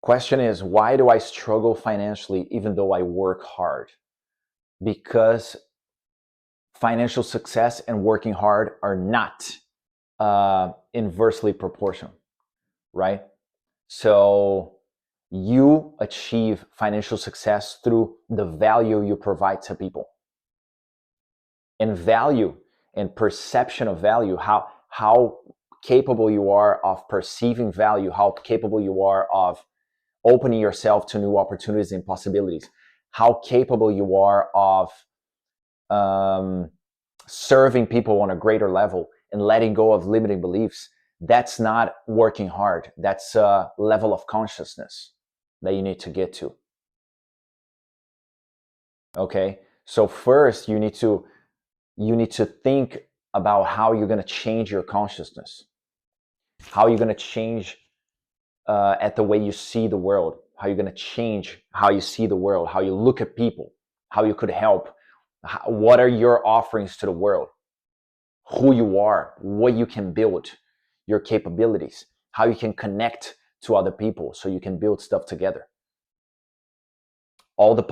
Question is, why do I struggle financially even though I work hard? Because financial success and working hard are not inversely proportional, right? So you achieve financial success through the value you provide to people. And value and perception of value, how capable you are of perceiving value, how capable you are of opening yourself to new opportunities and possibilities, how capable you are of um, serving people on a greater level and letting go of limiting beliefs. That's not working hard. That's a level of consciousness that you need to get to. Okay, so first you need to think about how you're going to change your consciousness, how you're going to change at the way you see the world, how you're going to change how you see the world, how you look at people, how you could help, what are your offerings to the world, who you are, what you can build, your capabilities, how you can connect to other people so you can build stuff together. All the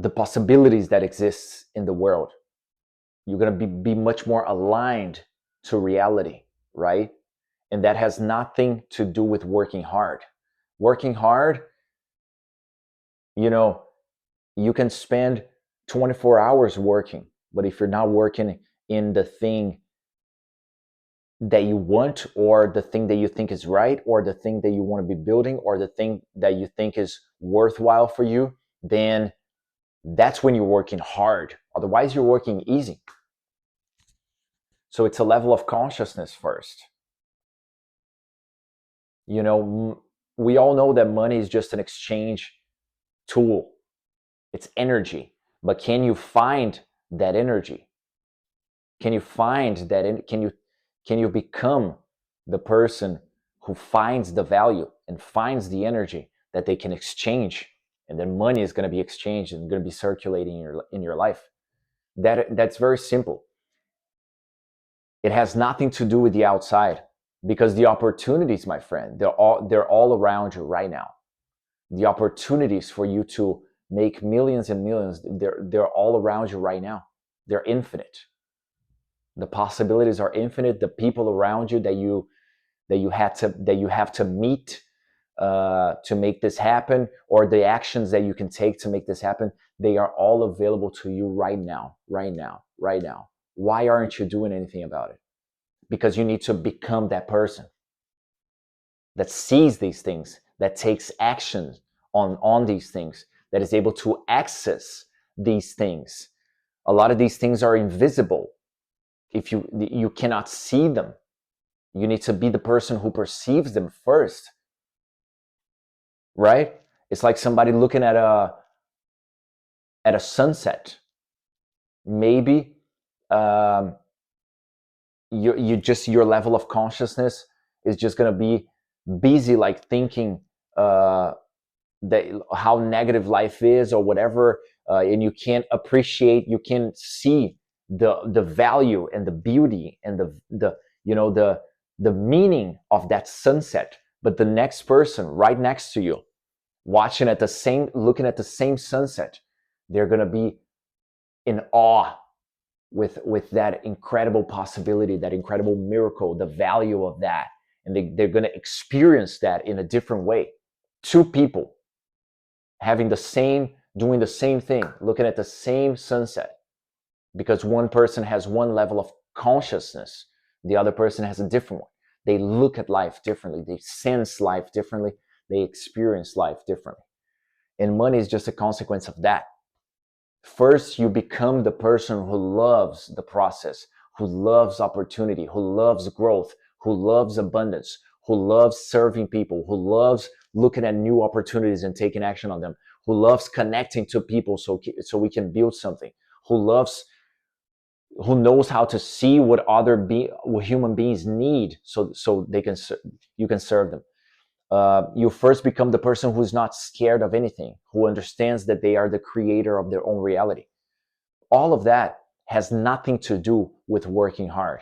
possibilities that exist in the world. You're going to be much more aligned to reality, right? And that has nothing to do with working hard. Working hard, you know, you can spend 24 hours working, but if you're not working in the thing that you want, or the thing that you think is right, or the thing that you want to be building, or the thing that you think is worthwhile for you, then that's when you're working hard. Otherwise, you're working easy. So it's a level of consciousness first. You know, we all know that money is just an exchange tool. It's energy. But can you find that energy? Can you find that? Can you become the person who finds the value and finds the energy that they can exchange, and then money is going to be exchanged and going to be circulating in your life? That's very simple. It has nothing to do with the outside, because the opportunities, my friend, they're all around you right now. The opportunities for you to make millions and millions, they're all around you right now. They're infinite. The possibilities are infinite. The people around you that you have to meet to make this happen, or the actions that you can take to make this happen, they are all available to you right now, right now, right now. Why aren't you doing anything about it? Because you need to become that person that sees these things, that takes action on these things, that is able to access these things. A lot of these things are invisible. If you cannot see them, you need to be the person who perceives them first, right? It's like somebody looking at a sunset. Maybe um, your level of consciousness is just gonna be busy, like thinking that how negative life is or whatever, and you can't appreciate, you can see the value and the beauty and the meaning of that sunset. But the next person right next to you, looking at the same sunset, they're gonna be in awe with that incredible possibility, that incredible miracle, the value of that, and they're gonna experience that in a different way. Two people doing the same thing, looking at the same sunset, because one person has one level of consciousness, the other person has a different one. They look at life differently, they sense life differently, they experience life differently. And money is just a consequence of that. First, you become the person who loves the process, who loves opportunity, who loves growth, who loves abundance, who loves serving people, who loves looking at new opportunities and taking action on them, who loves connecting to people so we can build something, who knows how to see what what human beings need, so you can serve them. You first become the person who's not scared of anything, who understands that they are the creator of their own reality. All of that has nothing to do with working hard.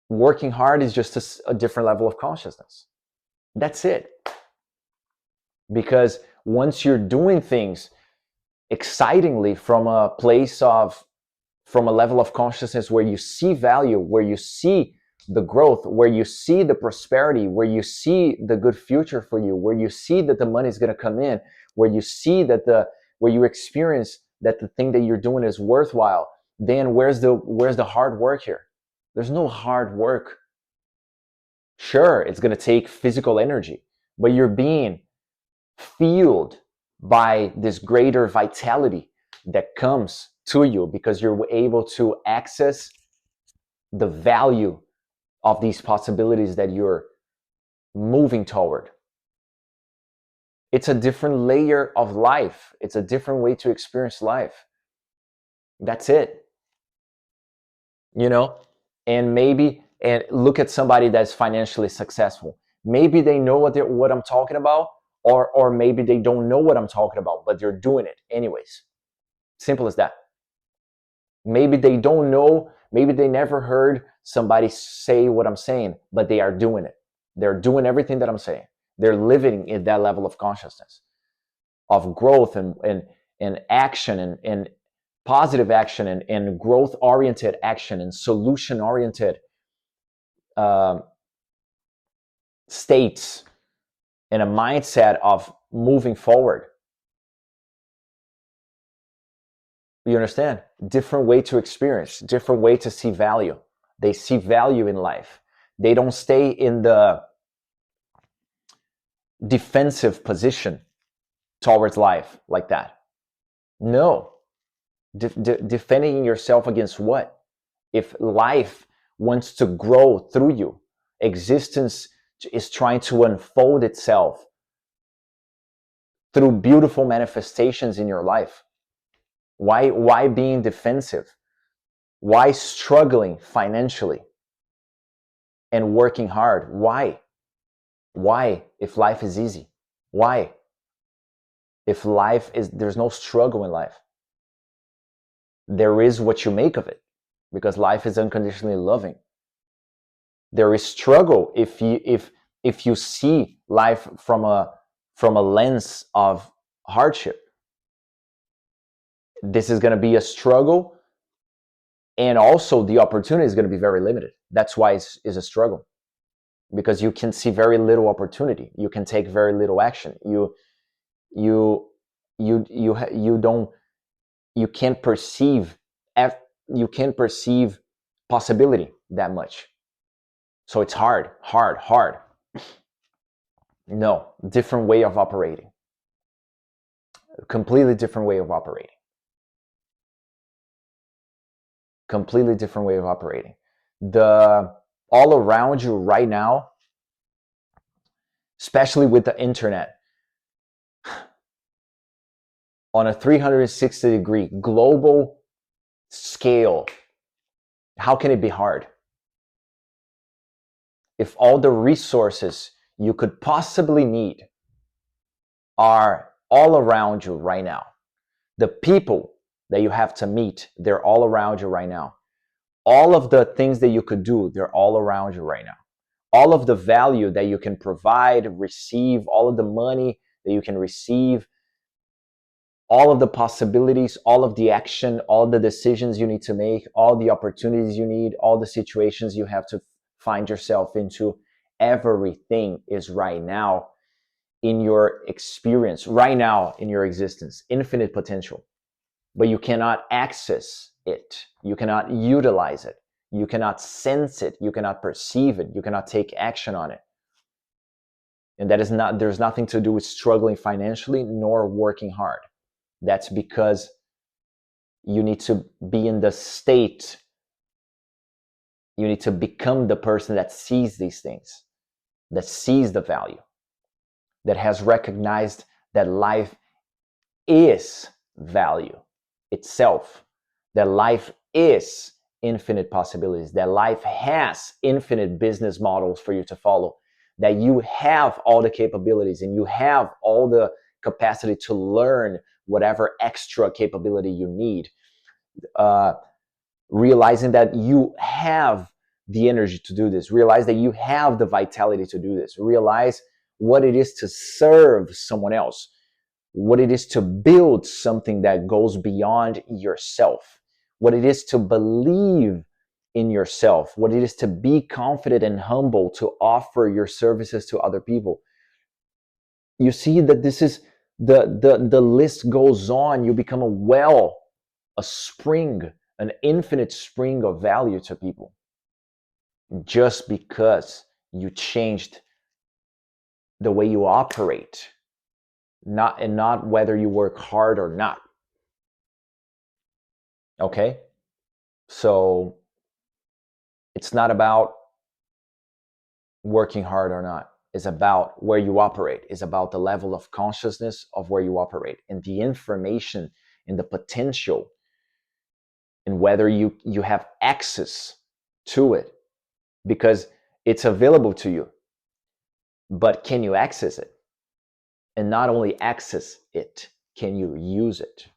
Working hard is just a different level of consciousness. That's it. Because once you're doing things excitingly from a place of, from a level of consciousness where you see value, where you see the growth, where you see the prosperity, where you see the good future for you, where you see that the money is going to come in, where you see that where you experience that the thing that you're doing is worthwhile, then where's the hard work here? There's no hard work. Sure, it's going to take physical energy, but you're being fueled by this greater vitality that comes to you because you're able to access the value of these possibilities that you're moving toward. It's a different layer of life. It's a different way to experience life. That's it. You know, and look at somebody that's financially successful. Maybe they know what I'm talking about, or maybe they don't know what I'm talking about, but they're doing it anyways. Simple as that. Maybe they don't know, maybe they never heard somebody say what I'm saying, but they are doing it. They're doing everything that I'm saying. They're living in that level of consciousness, of growth and action and positive action and growth-oriented action and solution-oriented states and a mindset of moving forward. You understand? Different way to experience, different way to see value. They see value in life. They don't stay in the defensive position towards life like that. No. Defending yourself against what? If life wants to grow through you, existence is trying to unfold itself through beautiful manifestations in your life. Why being defensive? Why struggling financially and working hard? Why? Why if life is easy? Why? If there's no struggle in life. There is what you make of it, because life is unconditionally loving. There is struggle if you see life from a lens of hardship. This is going to be a struggle, and also the opportunity is going to be very limited. That's why it's a struggle, because you can see very little opportunity. You can take very little action. You can't perceive possibility that much. So it's hard. No, different way of operating. A completely different way of operating. Completely different way of operating. All around you right now, especially with the internet, on a 360-degree global scale, how can it be hard? If all the resources you could possibly need are all around you right now, the people that you have to meet, they're all around you right now. All of the things that you could do, they're all around you right now. All of the value that you can provide, receive, all of the money that you can receive, all of the possibilities, all of the action, all the decisions you need to make, all the opportunities you need, all the situations you have to find yourself into, everything is right now in your experience, right now in your existence, infinite potential. But you cannot access it. You cannot utilize it. You cannot sense it. You cannot perceive it. You cannot take action on it. And there's nothing to do with struggling financially nor working hard. That's because you need to be in the state. You need to become the person that sees these things, that sees the value, that has recognized that life is value itself, that life is infinite possibilities, that life has infinite business models for you to follow, that you have all the capabilities and you have all the capacity to learn whatever extra capability you need. Realizing that you have the energy to do this, realize that you have the vitality to do this, realize what it is to serve someone else, what it is to build something that goes beyond yourself, what it is to believe in yourself, what it is to be confident and humble to offer your services to other people. You see that this is the list goes on. You become a well, a spring, an infinite spring of value to people just because you changed the way you operate, not whether you work hard or not. Okay? So it's not about working hard or not. It's about where you operate. It's about the level of consciousness of where you operate and the information and the potential and whether you have access to it, because it's available to you. But can you access it? And not only access it, can you use it?